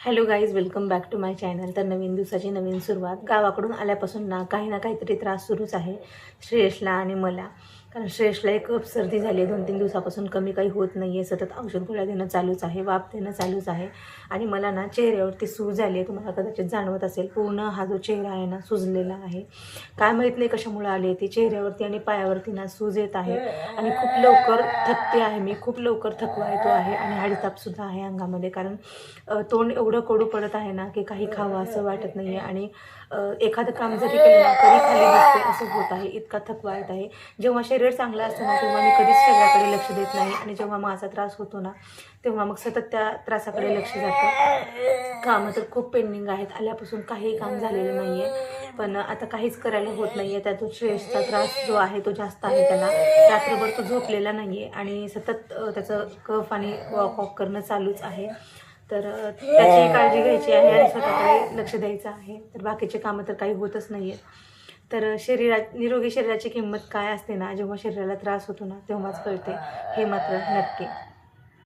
Hello guys, welcome back to my channel. तर नवीन दिवसाची नवीन सुरुवात. गावाकडून आल्यापासून ना काहीतरी त्रास सुरूच आहे श्रेयसला आणि मला. कारण श्रेयसला एक कफ सर्दी झाली आहे 2-3 दिवसापासून, कमी काही होत नाही आहे. सतत औषध गोळ्या देणं चालूच आहे, वाफ देणं चालूच आहे. आणि मला ना चेहऱ्यावरती सूज झाली आहे, तुम्हाला कदाचित जाणवत असेल. पूर्ण हा जो चेहरा आहे ना सुजलेला आहे. काय माहीत नाही कशामुळे आली आहे ती. चेहऱ्यावरती आणि पायावरती ना सूज येत आहे आणि खूप लवकर थकते आहे मी. खूप लवकर थकवा येतो आहे आणि हाडीतापसुद्धा आहे अंगामध्ये. कारण तोंड एवढं कडू पडत आहे ना की काही खावं असं वाटत नाही आहे. आणि एखादं काम जरी केलं ना तरी खाली बसते असं होत आहे. इतका थकवा येत आहे. जेव्हा शरीर चांगलं असतं ना तेव्हा मी कधीच शरीराकडे लक्ष देत नाही, आणि जेव्हा माझा त्रास होतो ना तेव्हा मग सतत त्या त्रासाकडे लक्ष जातं. कामं तर खूप पेंडिंग आहेत, आल्यापासून काही काम झालेलं नाही आहे. पण आता काहीच करायला होत नाही आहे. त्यातून श्रेयसचा त्रास जो आहे तो जास्त आहे. त्याला रात्रभर तो झोपलेला नाही आहे आणि सतत त्याचं कफ आणि वॉक करणं चालूच आहे. तर त्याची काळजी घ्यायची आहे आणि स्वतःकडे लक्ष द्यायचं आहे. तर बाकीचे कामं तर काही होतच नाही आहेत. तर निरोगी शरीराची किंमत काय असते ना, जेव्हा शरीराला त्रास होतो ना तेव्हाच कळते, हे मात्र नक्की.